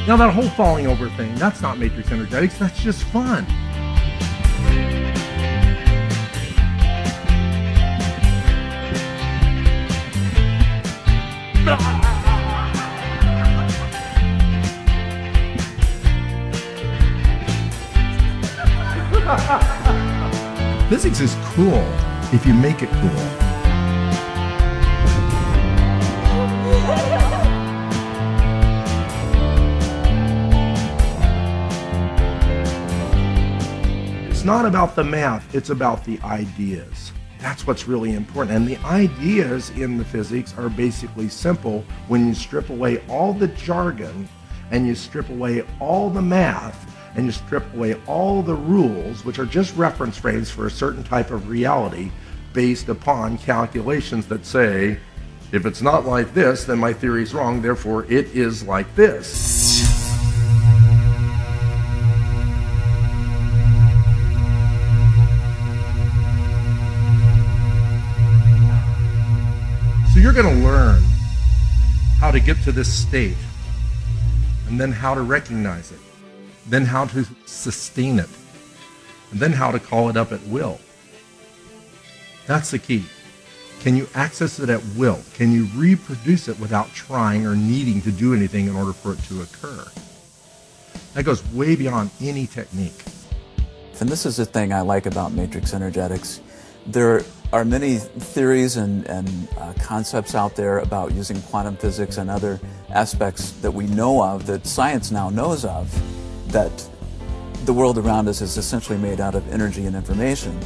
Now that whole falling over thing, that's not matrix energetics, that's just fun. Physics is cool if you make it cool. It's not about the math, it's about the ideas. That's what's really important. And the ideas in the physics are basically simple when you strip away all the jargon and you strip away all the math and you strip away all the rules, which are just reference frames for a certain type of reality based upon calculations that say, if it's not like this, then my theory is wrong, therefore it is like this. So you're going to learn how to get to this state, and then how to recognize it, then how to sustain it, and then how to call it up at will. That's the key. Can you access it at will? Can you reproduce it without trying or needing to do anything in order for it to occur? That goes way beyond any technique. And this is the thing I like about matrix energetics. There are many theories and concepts out there about using quantum physics and other aspects that we know of, that science now knows of, that the world around us is essentially made out of energy and information.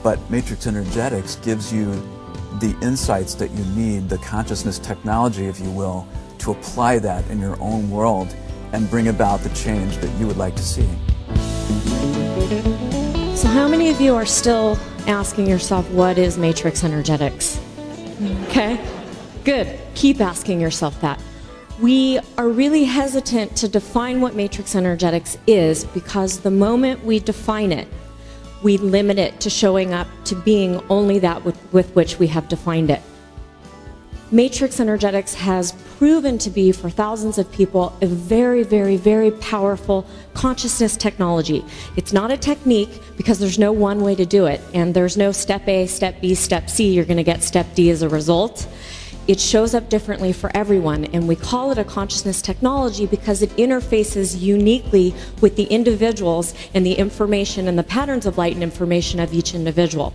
But matrix energetics gives you the insights that you need, the consciousness technology, if you will, to apply that in your own world and bring about the change that you would like to see. So how many of you are still asking yourself, what is matrix energetics? Okay, good. Keep asking yourself that. We are really hesitant to define what matrix energetics is because the moment we define it, we limit it to showing up to being only that with which we have defined it. Matrix energetics has proven to be, for thousands of people, a very, very, very powerful consciousness technology. It's not a technique because there's no one way to do it, and there's no step A, step B, step C, you're going to get step D as a result. It shows up differently for everyone, and we call it a consciousness technology because it interfaces uniquely with the individuals and the information and the patterns of light and information of each individual.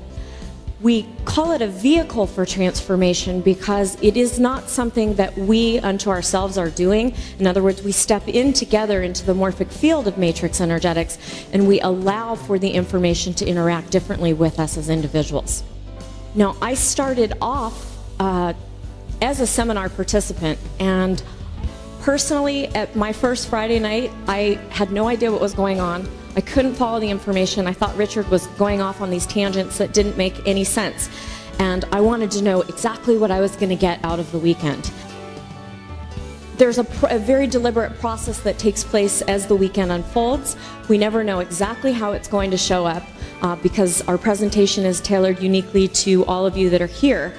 We call it a vehicle for transformation because it is not something that we unto ourselves are doing. In other words, we step in together into the morphic field of matrix energetics and we allow for the information to interact differently with us as individuals. Now, I started off as a seminar participant, and personally at my first Friday night, I had no idea what was going on. I couldn't follow the information. I thought Richard was going off on these tangents that didn't make any sense. And I wanted to know exactly what I was going to get out of the weekend. There's a very deliberate process that takes place as the weekend unfolds. We never know exactly how it's going to show up because our presentation is tailored uniquely to all of you that are here.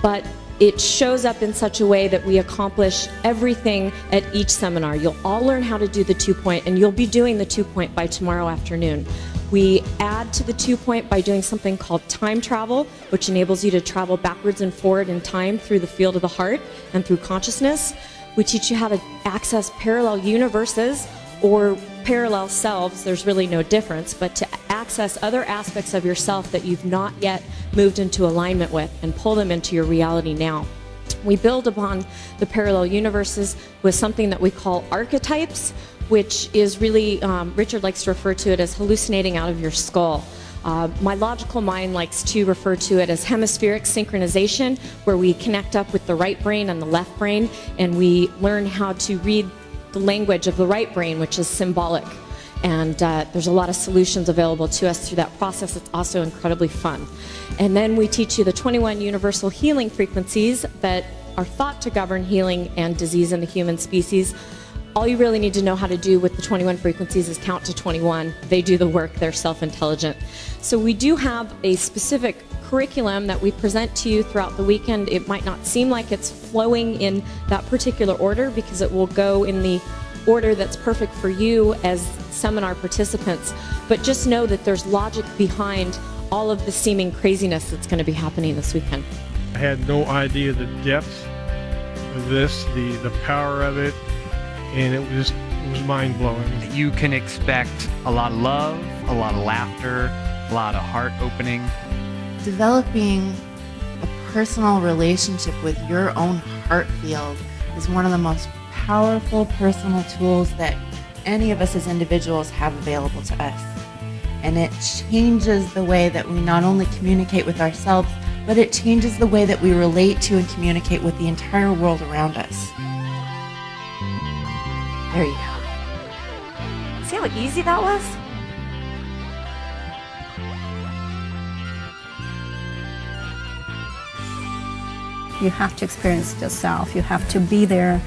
But it shows up in such a way that we accomplish everything at each seminar. You'll all learn how to do the 2-point, and you'll be doing the 2-point by tomorrow afternoon. We add to the 2-point by doing something called time travel, which enables you to travel backwards and forward in time through the field of the heart and through consciousness. We teach you how to access parallel universes or parallel selves. There's really no difference, but to access other aspects of yourself that you've not yet moved into alignment with and pull them into your reality now. We build upon the parallel universes with something that we call archetypes, which is really, Richard likes to refer to it as hallucinating out of your skull. My logical mind likes to refer to it as hemispheric synchronization, where we connect up with the right brain and the left brain, and we learn how to read the language of the right brain, which is symbolic. And there's a lot of solutions available to us through that process. It's also incredibly fun. And then we teach you the 21 universal healing frequencies that are thought to govern healing and disease in the human species. All you really need to know how to do with the 21 frequencies is count to 21. They do the work, they're self-intelligent. So we do have a specific curriculum that we present to you throughout the weekend. It might not seem like it's flowing in that particular order because it will go in the order that's perfect for you as seminar participants, but just know that there's logic behind all of the seeming craziness that's going to be happening this weekend. I had no idea the depth of this, the power of it, and it was mind-blowing. You can expect a lot of love, a lot of laughter, a lot of heart opening. Developing a personal relationship with your own heart field is one of the most powerful personal tools that any of us as individuals have available to us. And it changes the way that we not only communicate with ourselves, but it changes the way that we relate to and communicate with the entire world around us. There you go. See how easy that was? You have to experience it yourself. You have to be there,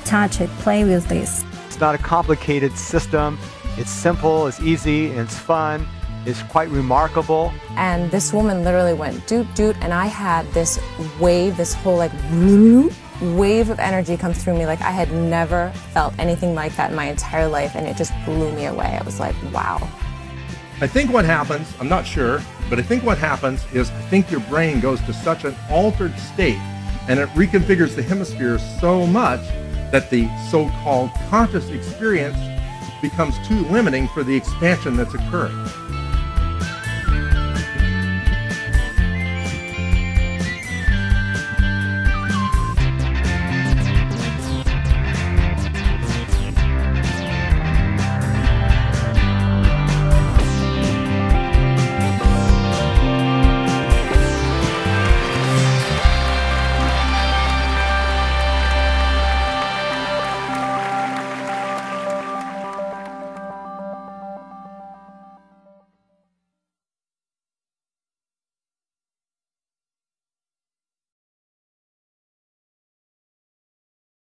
touch it, play with this. It's not a complicated system. It's simple, it's easy, and it's fun. It's quite remarkable. And this woman literally went doot doot, and I had this wave, this whole like wave of energy come through me. Like I had never felt anything like that in my entire life, and it just blew me away. I was like, wow. I think what happens, I'm not sure, but I think what happens is I think your brain goes to such an altered state and it reconfigures the hemispheres so much that the so-called conscious experience becomes too limiting for the expansion that's occurring.